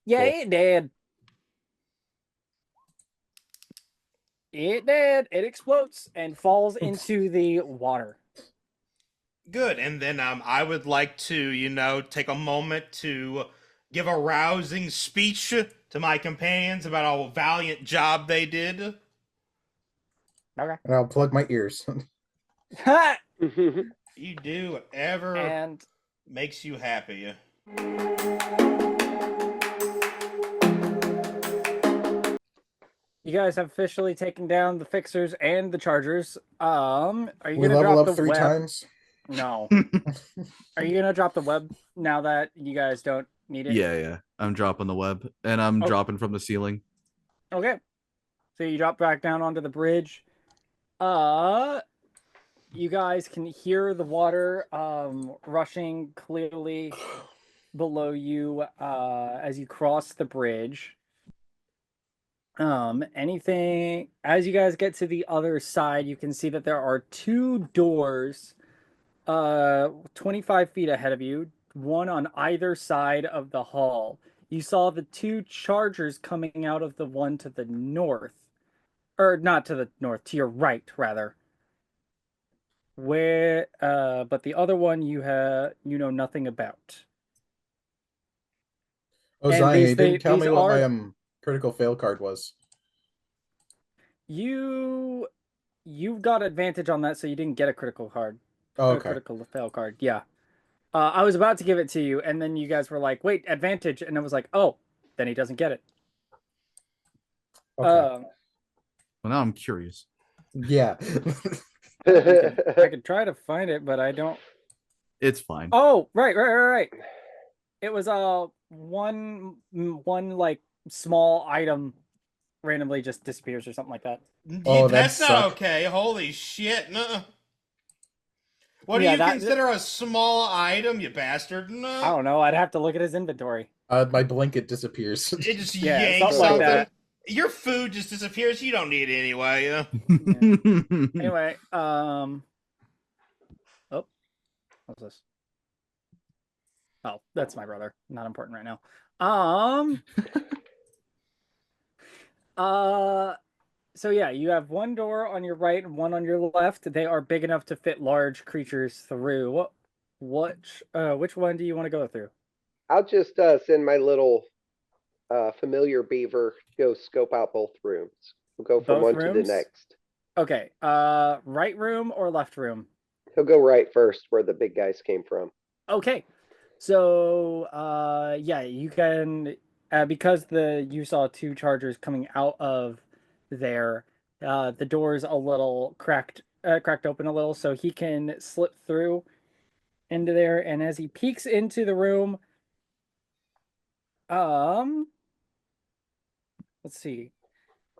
Yeah, Cool. it did. It did. It explodes and falls into the water. Good. And then I would like to, take a moment to give a rousing speech to my companions about how valiant job they did. Okay. And I'll plug my ears. You do whatever And makes you happy. you guys have officially taken down the fixers and the chargers. Are you We gonna level drop up the 3 web? times. No. Are you gonna drop the web now that you guys don't need it? Yeah. I'm dropping the web, and I'm Oh. dropping from the ceiling. Okay. So you drop back down onto the bridge. You guys can hear the water rushing clearly below you as you cross the bridge. Anything as you guys get to the other side, you can see that there are two doors 25 feet ahead of you, one on either side of the hall. You saw the two chargers coming out of the one to the north, or not to the north, to your right rather. Where but the other one you know nothing about. Oh, And Zion, you didn't tell these me what my are critical fail card was. you've got advantage on that, so you didn't get a critical card. Oh, A okay. critical fail card. Yeah. I was about to give it to you, and then you guys were like, "Wait, advantage," and I was like, "Oh, then he doesn't get it." Okay. Well, now I'm curious. Yeah. I could try to find it, but I don't. It's fine. Oh, right. It was one like small item randomly just disappears or something like that. Oh, That's that'd not suck. okay. Holy shit. Nuh-uh. What Yeah, do you that- consider a small item, you bastard? No. I don't know. I'd have to look at his inventory. My blanket disappears. It just Yeah, yanks something like something. that. Your food just disappears. You don't need it anyway. Anyway, oh, what's this? Oh, that's my brother. Not important right now. So yeah, you have one door on your right and one on your left. They are big enough to fit large creatures through. Which one do you want to go through? I'll just send my little familiar beaver go scope out both rooms. We'll go from Both one to the rooms? next. Okay. Right room or left room? He'll go right first, where the big guys came from. Okay. So yeah, you can because you saw two chargers coming out of there. The door's a little cracked open a little, so he can slip through into there. And as he peeks into the room, let's see.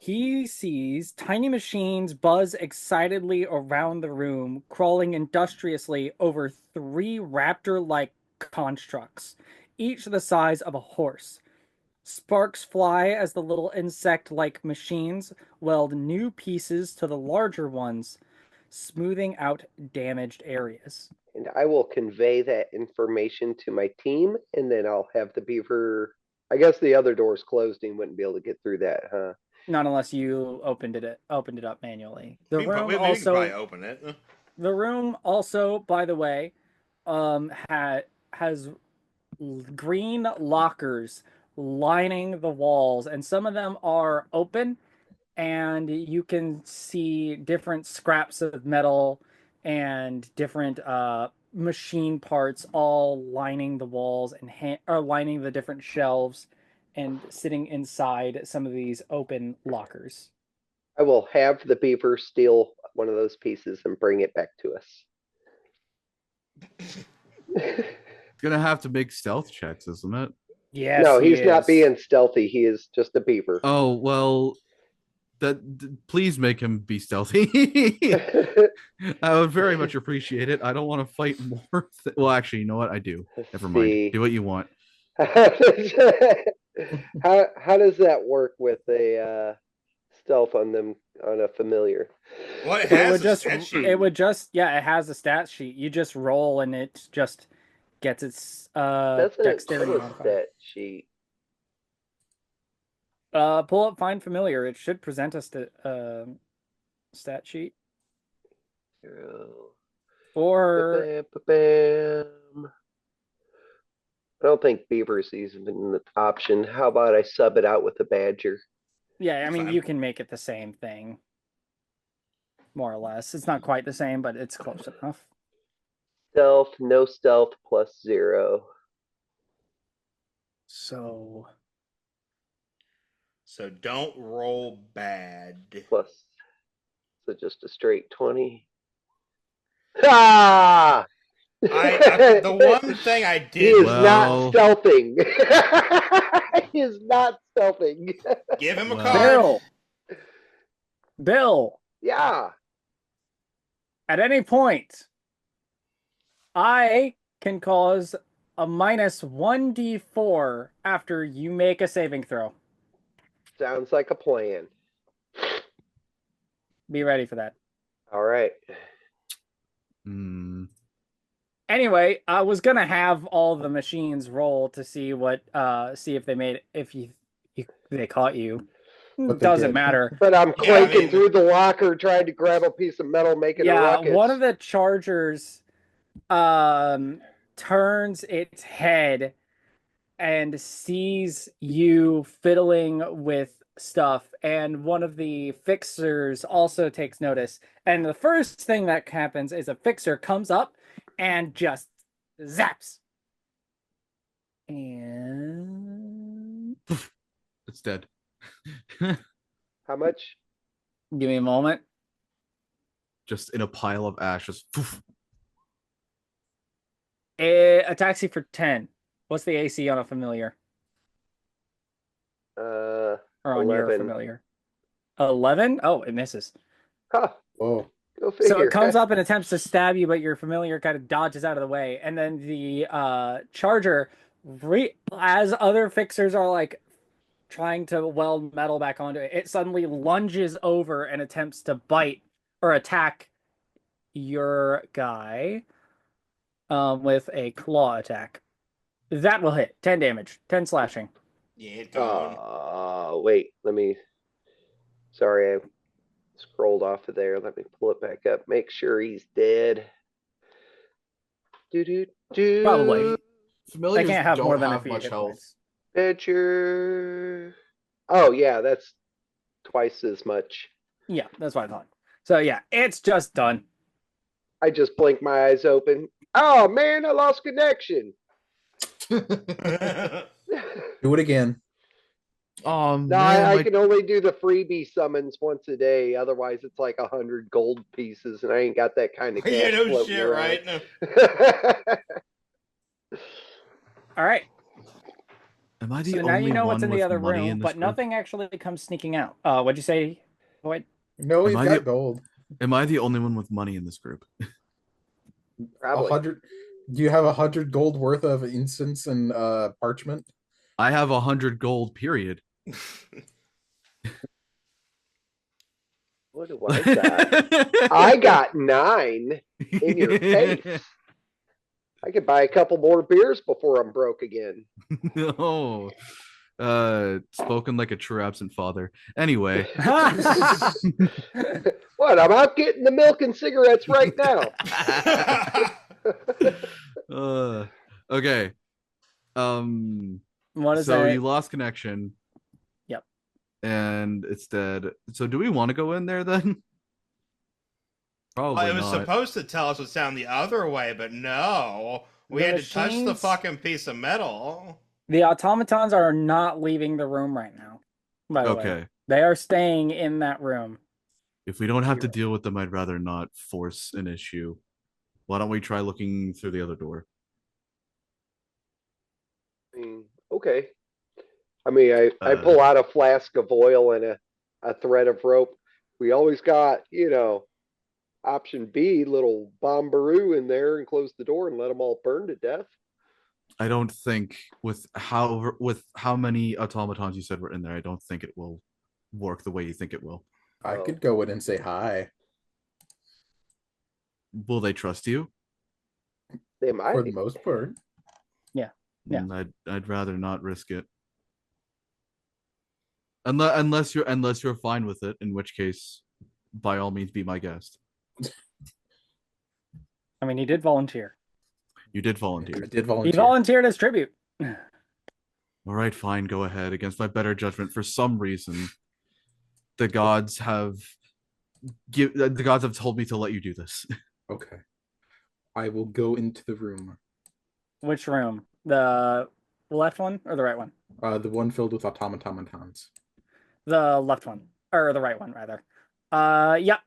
He sees tiny machines buzz excitedly around the room, crawling industriously over three raptor-like constructs, each the size of a horse. Sparks fly as the little insect-like machines weld new pieces to the larger ones, smoothing out damaged areas. And I will convey that information to my team, and then I'll have the beaver. I guess the other door's closed and wouldn't be able to get through that, huh? Not unless you opened it up manually. The We can room probably also open it. The room also, by the way, has green lockers lining the walls, and some of them are open, and you can see different scraps of metal and different machine parts all lining the walls and or lining the different shelves and sitting inside some of these open lockers. I will have the beaver steal one of those pieces and bring it back to us. Gonna have to make stealth checks, isn't it? Yes, No, he he's not is. being stealthy. He is just a beaver. Oh well, please make him be stealthy. I would very much appreciate it. I don't want to fight more. Well, actually, you know what? I do. Never mind. Do what you want. How does that work with a stealth on them on a familiar? Well, it So has a stat sheet. it would just yeah, it has a stat sheet. You just roll and it just gets its Doesn't dexterity have a modifier. stat sheet. Pull up Find Familiar. It should present us the stat sheet. Or Ba-bam. I don't think Beaver's even an option. How about I sub it out with a Badger? yeah, I mean Fine. you can make it the same thing. More or less. It's not quite the same, but it's close enough. Stealth, no stealth, +0. So don't roll bad. Plus, so just a straight 20. Ah! The one thing I He did is not stealthing. He is not stealthing. give him a Well. card. Bill, Yeah. at any point, I can cause a -1d4 after you make a saving throw. Sounds like a plan. Be ready for that. All right. Anyway, I was gonna have all the machines roll to see what see if they made they caught you. But they Doesn't did. matter. But I'm Yeah, I clanking mean- through the locker trying to grab a piece of metal, making a Yeah, ruckus. one of the chargers turns its head and sees you fiddling with stuff, and one of the fixers also takes notice. And the first thing that happens is a fixer comes up and just zaps. And It's dead. How much? give me a moment. Just in a pile of ashes. It attacks you for 10. What's the AC on a familiar? Or on your 11. familiar? 11? Oh, it misses. Huh. Whoa. Go figure. So it comes up and attempts to stab you, but your familiar kind of dodges out of the way. And then the charger, as other fixers are like trying to weld metal back onto it, it suddenly lunges over and attempts to bite or attack your guy with a claw attack. That will hit. 10 damage. 10 slashing. Yeah, it's going. Wait. Sorry, I scrolled off of there. Let me pull it back up. Make sure he's dead. Do. Probably. Familiars They can't have don't more than a have few much hit health. points. Badger. Oh yeah, that's twice as much. Yeah, that's what I thought. So yeah, it's just done. I just blinked my eyes open. Oh man, I lost connection. Do it again. Oh No, man, I can only do the freebie summons once a day. Otherwise, it's like 100 gold pieces, and I ain't got that kind of cash. Yeah, no floating shit, around. right? No. All right. am I the So only now you know what's one in the with other money room, in this but group? nothing actually comes sneaking out. What'd you say, Boyd? No, he's Am I got the- gold. Am I the only one with money in this group? Probably. 100. Do you have 100 gold worth of incense and parchment? I have 100 gold, period. What do I got? I got 9 in your face. I could buy a couple more beers before I'm broke again. No. Spoken like a true absent father. Anyway. What? I'm out getting the milk and cigarettes right now. Okay. What is so that? you lost connection. Yep. And it's dead. So do we want to go in there then? Probably Well, it was not. supposed to tell us what's down the other way, but no. We The had to touch the machines- fucking piece of metal. The automatons are not leaving the room right now. By the way, Okay. they are staying in that room. If we don't have to deal with them, I'd rather not force an issue. Why don't we try looking through the other door? Okay. I mean, I pull out a flask of oil and a thread of rope. We always got, option B, little bombaroo in there, and close the door and let them all burn to death. I don't think with how many automatons you said were in there, I don't think it will work the way you think it will. I could go in and say hi. Will they trust you? They might. For the most part. Yeah. I'd rather not risk it. Unless you're fine with it, in which case, by all means, be my guest. I mean, he did volunteer. You did I volunteer. did He volunteer. volunteered as tribute. All right, fine, go ahead. Against my better judgment, for some reason, the gods have told me to let you do this. Okay. I will go into the room. Which room? The left one or the right one? The one filled with automatons. The left one. Or the right one, rather. Yeah.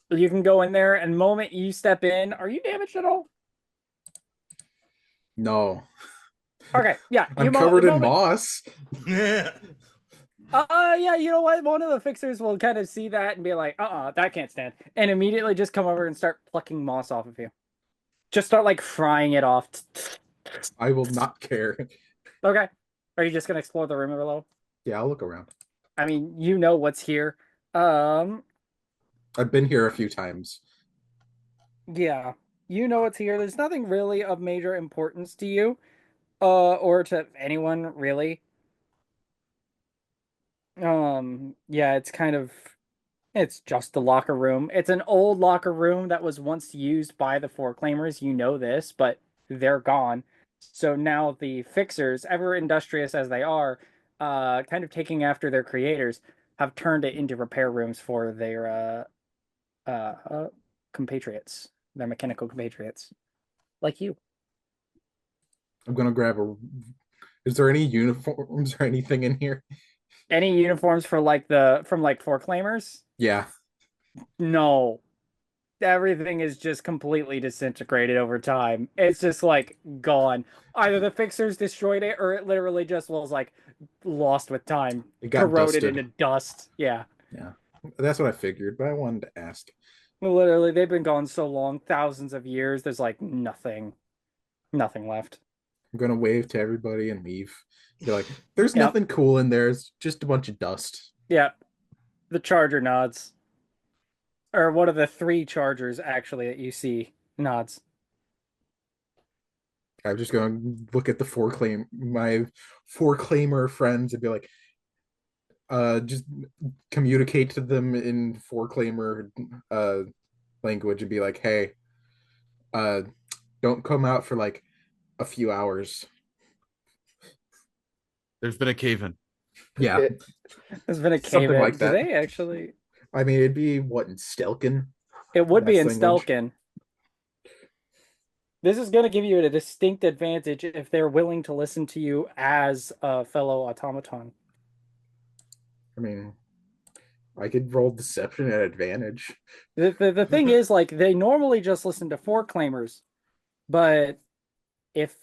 You can go in there, and the moment you step in, are you damaged at all? No. Okay, yeah. I'm covered in moss. Yeah, you know what? One of the fixers will kind of see that and be like, that can't stand. And immediately just come over and start plucking moss off of you. Just start like frying it off. I will not care. Okay. Are you just gonna explore the room below? Yeah, I'll look around. I mean, you know what's here. I've been here a few times. Yeah. You know what's here. There's nothing really of major importance to you. Or to anyone, really. Yeah, it's just a locker room. It's an old locker room that was once used by the Four Claimers. You know this, but they're gone. So now the fixers, ever industrious as they are, kind of taking after their creators, have turned it into repair rooms for their compatriots, their mechanical compatriots, like you. I'm gonna grab a. Is there any uniforms or anything in here? Any uniforms for from Four Claimers? Yeah. No. Everything is just completely disintegrated over time. It's just like gone. Either the fixers destroyed it or it literally just was like lost with time, It got corroded dusted. into dust. Yeah. Yeah. That's what I figured, but I wanted to ask. Literally, they've been gone so long, thousands of years. There's like nothing left. I'm gonna wave to everybody and leave. Be like, there's Yep. nothing cool in there. It's just a bunch of dust. Yeah. The charger nods. Or one of the three chargers actually that you see nods. I'm just gonna look at my four claimer friends and be like, just communicate to them in four claimer language and be like, hey, uh don't come out for like a few hours. There's been a cave-in. Yeah. There's been a Something cave in. like Do that. they actually? I mean, it'd be what, in Stelkin? It would be in That's language. Stelkin. This is going to give you a distinct advantage if they're willing to listen to you as a fellow automaton. I mean, I could roll deception at advantage. The thing is, like, they normally just listen to Four Claimers, but if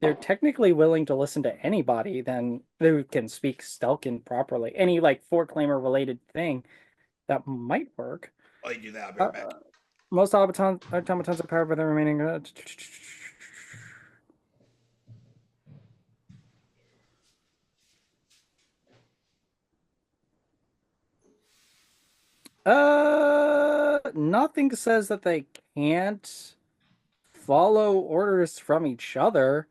they're technically willing to listen to anybody, then they can speak Stelkin properly. Any, like, Four Claimer related thing that might work. While you do that, I'll be right back. Most automatons are powered by the remaining. Nothing says that they can't follow orders from each other.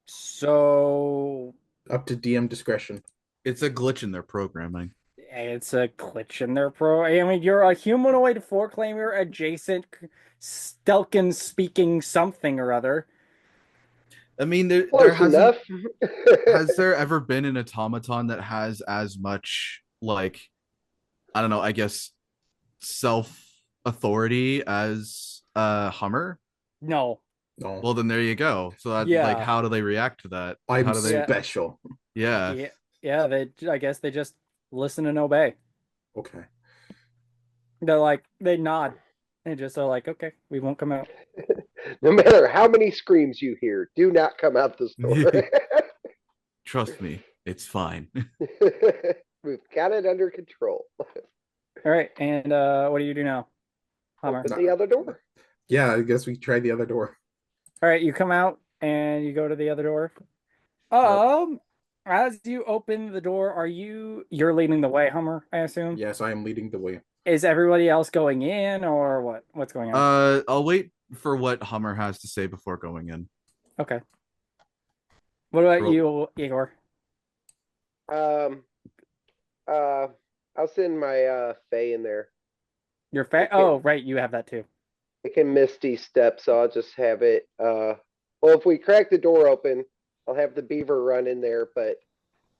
So Up to DM discretion. It's a glitch in their programming. it's a glitch in their pro. I mean, you're a humanoid Four Claimer adjacent Stelkin speaking something or other. I mean, there Close hasn't. enough. Has there ever been an automaton that has as much, like, I don't know, I guess, self authority as Hummer? No. No. Well, then there you go. So that, Yeah. like, how do they react to that? I'm How do they? special. Yeah. Yeah. I guess they just listen and obey. Okay. They're like, they nod. They just are like, okay, we won't come out. No matter how many screams you hear, do not come out this door. Trust me, it's fine. We've got it under control. All right, and what do you do now, Hummer? Open the other door. Yeah, I guess we tried the other door. All right, you come out and you go to the other door. As you open the door, you're leading the way, Hummer, I assume? Yes, I am leading the way. Is everybody else going in or what? What's going on? I'll wait for what Hummer has to say before going in. Okay. What about you, Igor? Um. I'll send my Faye in there. Your It can oh, right, you have that too. it can Misty step, so I'll just have it. Well, if we crack the door open, I'll have the beaver run in there, but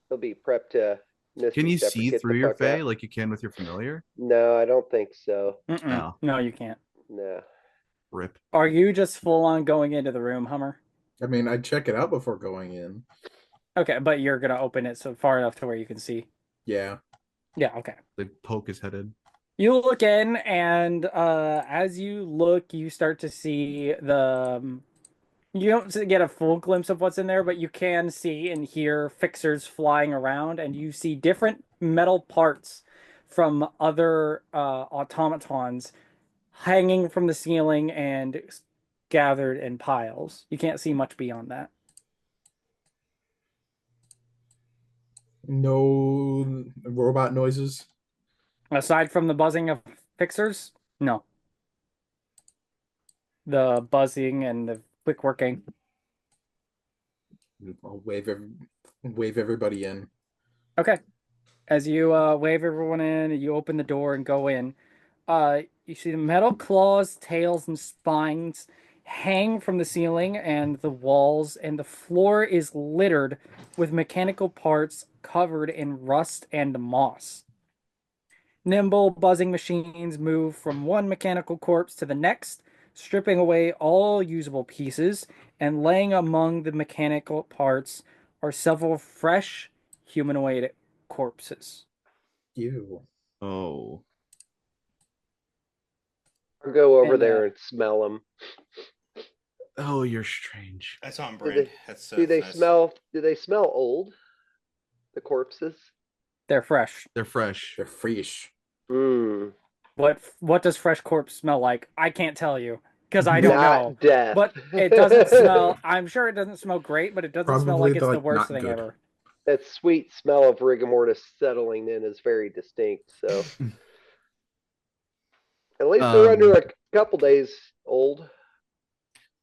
he'll be prepped to Can Misty you step or see get the through your fuck Fey out. like you can with your familiar? No, I don't think so. Mm-mm. Oh, No, you can't. No. rip. Are you just full on going into the room, Hummer? I mean, I'd check it out before going in. Okay, but you're gonna open it so far enough to where you can see. Yeah. Yeah, okay. They poke his head in. You look in, and as you look, you start to see you don't get a full glimpse of what's in there, but you can see and hear fixers flying around, and you see different metal parts from other automatons hanging from the ceiling and gathered in piles. You can't see much beyond that. No robot noises. Aside from the buzzing of fixers, no. The buzzing and the quick working. I'll wave everybody in. Okay. As you wave everyone in, you open the door and go in. You see the metal claws, tails, and spines hang from the ceiling and the walls, and the floor is littered with mechanical parts covered in rust and moss. Nimble, buzzing machines move from one mechanical corpse to the next, stripping away all usable pieces, and laying among the mechanical parts are several fresh humanoid corpses. Ew. Oh. I'll go over And there and smell them. Oh, you're strange. That's on Do brand. they, That's do they that's- smell? Do they smell old? The corpses. they're fresh. They're fresh. They're fresh. Hmm. What does fresh corpse smell like? I can't tell you because I don't know. Not death. But it doesn't smell. I'm sure it doesn't smell great, but it doesn't smell Probably like it's the like worst not thing good. ever. That sweet smell of rigor mortis settling in is very distinct. So at least they're under a couple days old.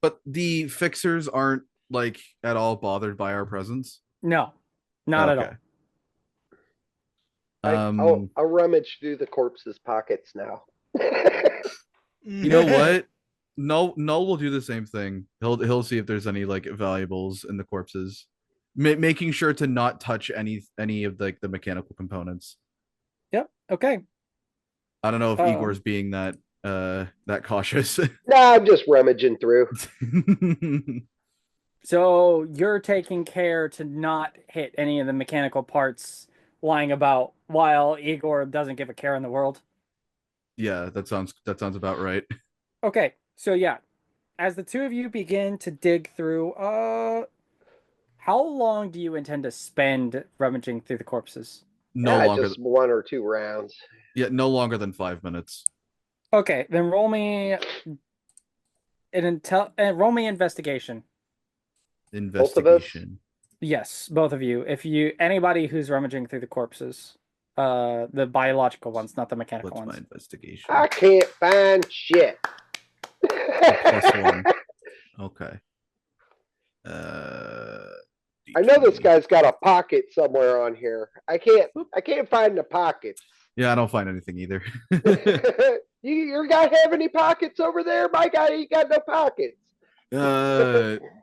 But the fixers aren't like at all bothered by our presence. No, not at all. I'll rummage through the corpses' pockets now. You know what? No, will do the same thing. He'll see if there's any like valuables in the corpses, making sure to not touch any of like the mechanical components. Yep. Okay. I don't know if Igor's being that cautious. No, I'm just rummaging through. So you're taking care to not hit any of the mechanical parts lying about, while Igor doesn't give a care in the world. Yeah, that sounds about right. Okay. So yeah, as the two of you begin to dig through, how long do you intend to spend rummaging through the corpses? No longer. Just 1 or 2 rounds. Yeah, no longer than 5 minutes. Okay, then roll me roll me investigation. Investigation. Yes, both of you. If anybody who's rummaging through the corpses, the biological ones, not the mechanical What's my ones. investigation? I can't find shit. +1. Okay. I know this guy's got a pocket somewhere on here. I can't find the pockets. Yeah, I don't find anything either. Your guy have any pockets over there? My guy ain't got no pockets.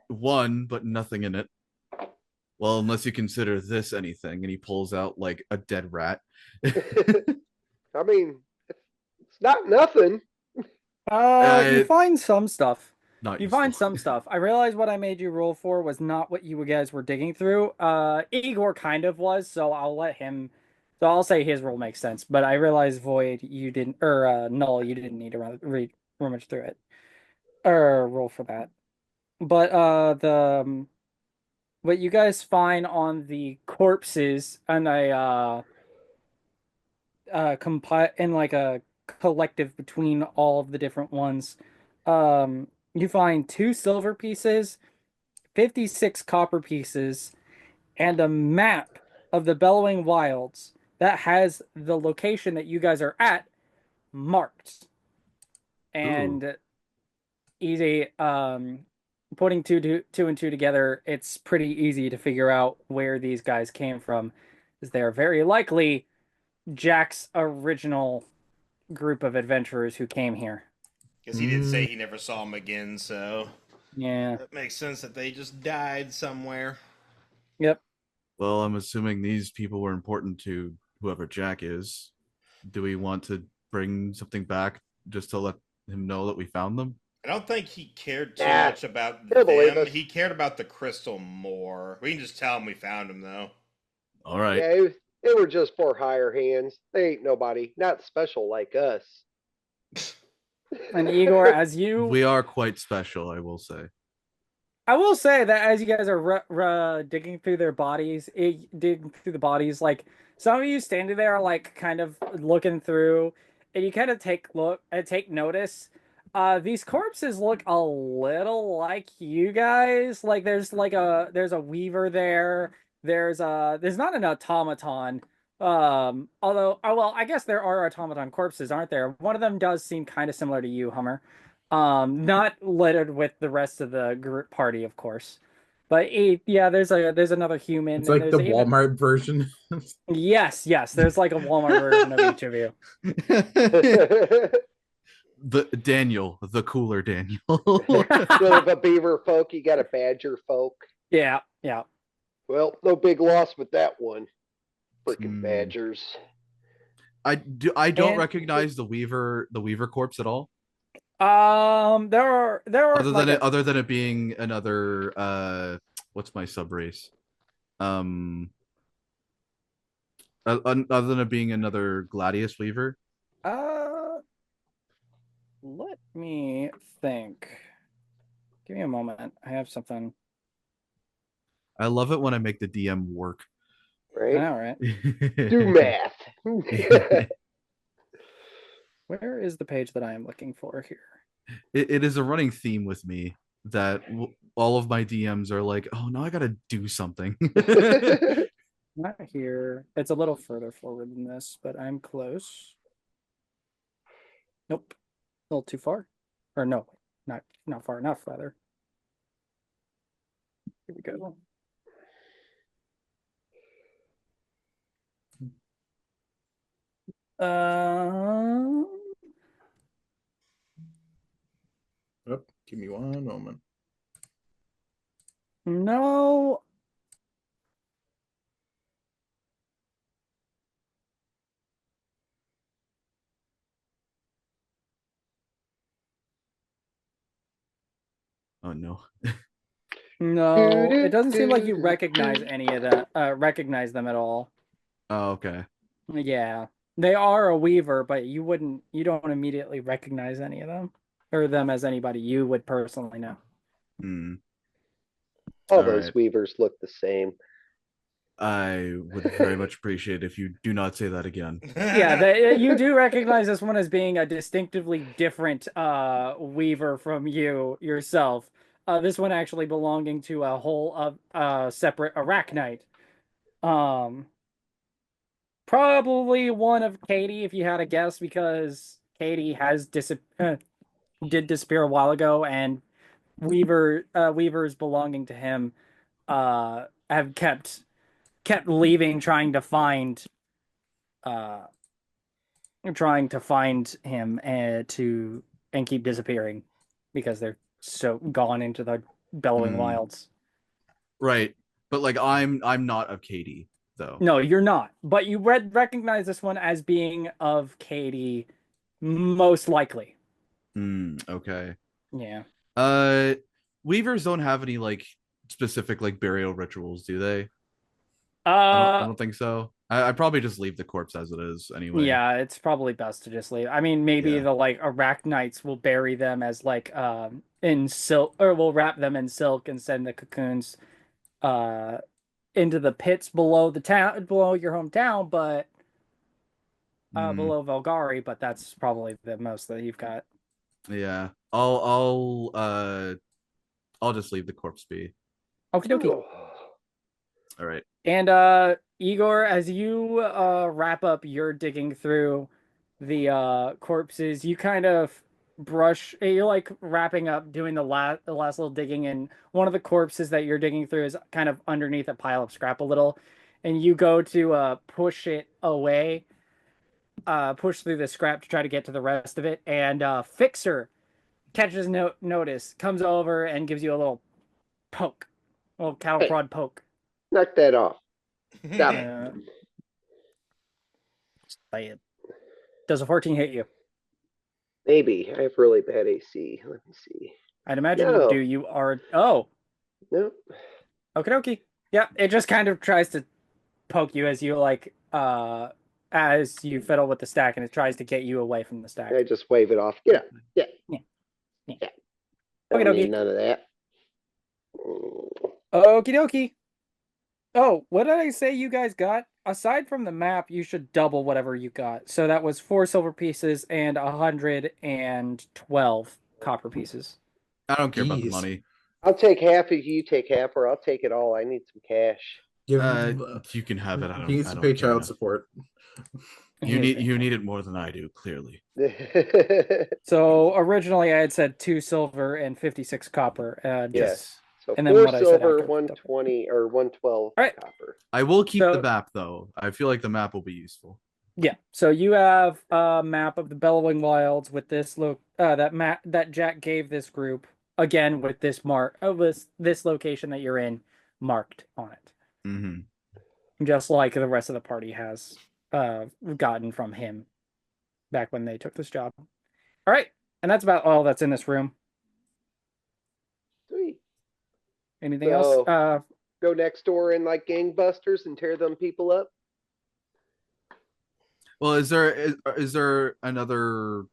1, but nothing in it. Well, unless you consider this anything, and he pulls out like a dead rat. I mean, it's not nothing. You find some stuff. Not You useful. find some stuff. I realized what I made you roll for was not what you guys were digging through. Igor kind of was, so I'll let him. So I'll say his roll makes sense. But I realized Void, you didn't, or Null, you didn't need to rummage through it, or roll for that. But what you guys find on the corpses and in like a collective between all of the different ones, you find 2 silver pieces, 56 copper pieces, and a map of the Bellowing Wilds that has the location that you guys are at marked. And easy, putting two and two together, it's pretty easy to figure out where these guys came from. as they are very likely Jack's original group of adventurers who came here. Because he did say he never saw him again, so Yeah. it makes sense that they just died somewhere. Yep. Well, I'm assuming these people were important to whoever Jack is. Do we want to bring something back just to let him know that we found them? I don't think he cared too Nah, much about he'll believe them. us. He cared about the crystal more. We can just tell him we found him, though. All right. Yeah, they were just for higher hands. They ain't nobody, not special like us. And Igor, as you, We are quite special, I will say. I will say that as you guys are digging through their bodies, digging through the bodies, like some of you standing there, like kind of looking through, and you kind of take notice. These corpses look a little like you guys. Like there's a weaver there. There's not an automaton. Although, oh well, I guess there are automaton corpses, aren't there? One of them does seem kind of similar to you, Hummer. Not littered with the rest of the group party, of course. But yeah, there's another human, It's and like there's the even Walmart version. yes, there's like a Walmart version of each of you. The Daniel, the cooler Daniel. Instead of a beaver folk, you got a badger folk. Yeah. Well, no big loss with that one. Freaking Hmm. badgers. I don't And- recognize the Weaver corpse at all. There are Other like than other than it being another what's my sub race? Other than it being another Gladius Weaver. Let me think. Give me a moment. I have something. I love it when I make the DM work. Right? All right. Do math. Where is the page that I am looking for here? It is a running theme with me that all of my DMs are like, oh, now I gotta do something. Not here. It's a little further forward than this, but I'm close. Nope. A little too far. Or no, not far enough, rather. Here we go. Um, Oh, give me one moment. no. Oh no. No, it doesn't seem like you recognize any of that. Recognize them at all. Oh, okay. Yeah, they are a weaver, but you don't immediately recognize any of them or them as anybody you would personally know. Hmm. All those right. weavers look the same. I would very much appreciate if you do not say that again. Yeah, you do recognize this one as being a distinctively different weaver from you yourself. This one actually belonging to a whole separate arachnite. Probably one of Katie, if you had a guess, because Katie has did disappear a while ago, and weavers belonging to him have kept leaving, uh trying to find him and keep disappearing because they're so gone into the bellowing wilds. Right. But like I'm not of Katie though. No, you're not. But you recognize this one as being of Katie, most likely. Okay. Yeah. Weavers don't have any like specific like burial rituals, do they? I Uh, don't think so. I'd probably just leave the corpse as it is anyway. yeah, it's probably best to just leave. I mean, maybe Yeah. the like arachnites will bury them as like in silk, or will wrap them in silk and send the cocoons uh into the pits below the town, below your hometown, but below Velgari. But that's probably the most that you've got. Yeah. I'll just leave the corpse be. Okie dokie. All right. And Igor, as you wrap up your digging through the corpses, you kind of you're like wrapping up doing the last little digging, and one of the corpses that you're digging through is kind of underneath a pile of scrap a little, and you go to push it away, push through the scrap to try to get to the rest of it, and Fixer catches notice, comes over and gives you a little poke, a little cattle Hey. prod poke. Knock that off. Stop. Does a 14 hit you? Maybe. I have really bad AC. Let me see. I'd imagine No. you do. You are. Oh, No. okie dokie. Yeah, it just kind of tries to poke you as you as you fiddle with the stack, and it tries to get you away from the stack. I just wave it off. Get up. Yeah. Yeah. Don't Okie need dokie. none of that. Okie dokie. Oh, what did I say you guys got? Aside from the map, you should double whatever you got. So that was 4 silver pieces and 112 copper pieces. I don't care about the Jeez. money. I'll take half if you take half, or I'll take it all. I need some cash. Give You can have it. I he needs don't to pay care child enough. support. You need it more than I do, clearly. So originally I had said 2 silver and 56 copper. Yes. So And then 4 what I said silver, after. 120 or 112 Right. copper. I will keep So- the map though. I feel like the map will be useful. Yeah. So you have a map of the Bellowing Wilds with this that map that Jack gave this group, again with this this location that you're in marked on it. Mm-hmm. Just like the rest of the party has gotten from him back when they took this job. All right. And that's about all that's in this room. Sweet. Anything So- else? Go next door and like gangbusters and tear them people up. Well, is there another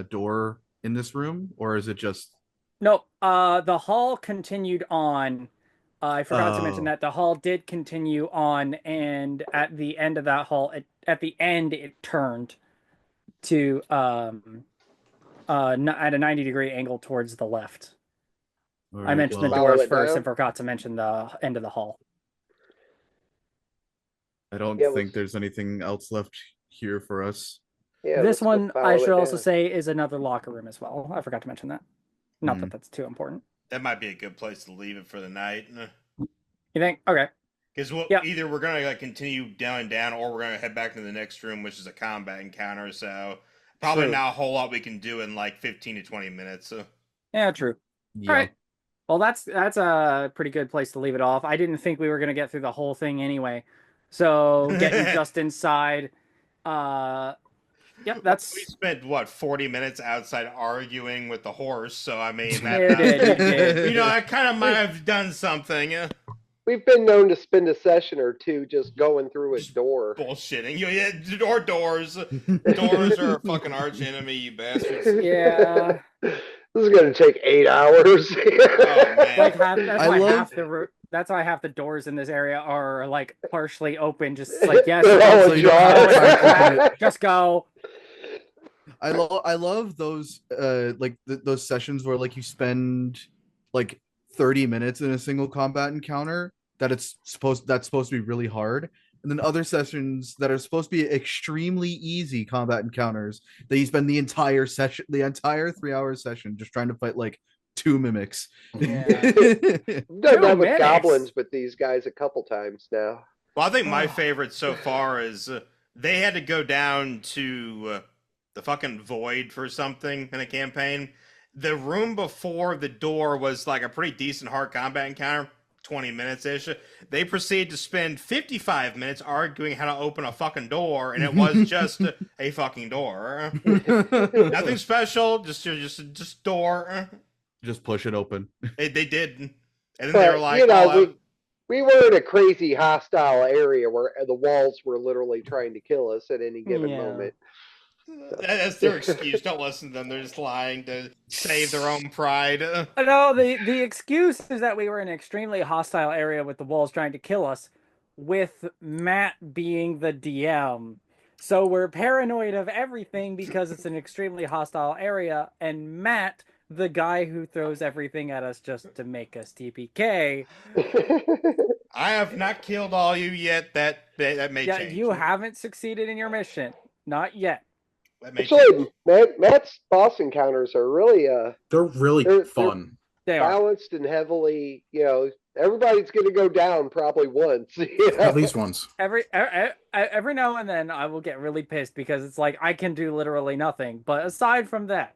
door in this room, or is it just? No, the hall continued on. I forgot to mention Oh. that the hall did continue on, and at the end of that hall, at the end, it turned to at a 90-degree angle towards the left. All I right, mentioned well, the Follow doors it first down? and forgot to mention the end of the hall. I don't Yeah, think there's anything else left here for us. Yeah. This let's go one, I follow should it also down. say, is another locker room as well. I forgot to mention that. Not Hmm. that that's too important. That might be a good place to leave it for the night. You think? Okay. Because Yeah. either we're gonna continue down, or we're gonna head back to the next room, which is a combat encounter. So probably True. not a whole lot we can do in like 15 to 20 minutes. Yeah, true. Yeah. All right. Well, that's a pretty good place to leave it off. I didn't think we were going to get through the whole thing anyway. So getting just inside. Yep, that's. We spent what 40 minutes outside arguing with the horse. So I mean, that, You did. you know, I kind of might have done something. We've been known to spend a session or two just going through a door. Bullshitting. Yeah, doors. Doors are a fucking arch enemy, you bastards. Yeah. This is going to take 8 hours. Oh, man. Like that's I why love- that's why half the doors in this area are like partially open. Just like yes, They're all So you don't have time to open it. just go. I love those those sessions where like you spend like 30 minutes in a single combat encounter that's supposed to be really hard, and then other sessions that are supposed to be extremely easy combat encounters that you spend the entire 3-hour session just trying to fight like 2 mimics. Yeah. I've done that with minutes. goblins with these guys a couple times now. Well, I think my favorite so far is they had to go down to the fucking void for something in a campaign. The room before the door was like a pretty decent hard combat encounter, 20 minutes-ish. They proceeded to spend 55 minutes arguing how to open a fucking door, and it was just a fucking door. Nothing special, just door. Just push it open. They did. And then they were But, like, you know, "Oh, we were in a crazy hostile area where the walls were literally trying to kill us at any given Yeah. moment. that's their excuse. Don't listen to them. They're just lying to save their own pride." No, the excuse is that we were in an extremely hostile area with the walls trying to kill us, with Matt being the DM. So we're paranoid of everything because it's an extremely hostile area, and Matt, the guy who throws everything at us just to make us TPK. I have not killed all you yet. That may Yeah, change. you haven't succeeded in your mission. Not yet. That may change. Actually, Matt's boss encounters are really They're really They're- fun. They are. balanced and heavily, you know, everybody's gonna go down probably once. You know? At least once. Every now and then I will get really pissed because it's like I can do literally nothing. But aside from that,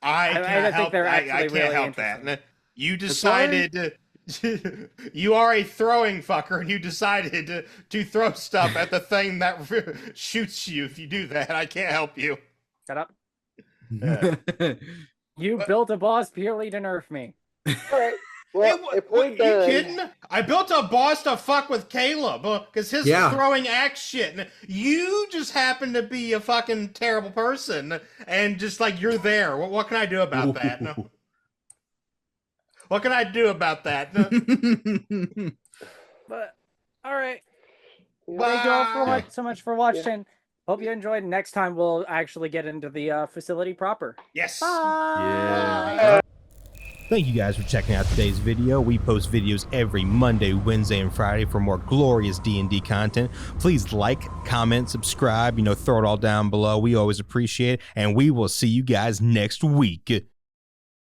I can't help. I can't really help that. You decided you are a throwing fucker, and you decided to throw stuff at the thing that shoots you. If you do that, I can't help you. Shut up. You built a boss purely to nerf me. All right. Well, if we're you done, kidding? I built a boss to fuck with Caleb because his throwing axe shit. And you just happen to be a fucking terrible person, and just like you're there. What can I do about that? No. What can I do about that? But all right. Thank you all so much for watching. Hope you enjoyed. Next time we'll actually get into the facility proper. Yes. Bye. Yeah. Thank you guys for checking out today's video. We post videos every Monday, Wednesday, and Friday for more glorious D&D content. Please like, comment, subscribe, throw it all down below. We always appreciate it, and we will see you guys next week.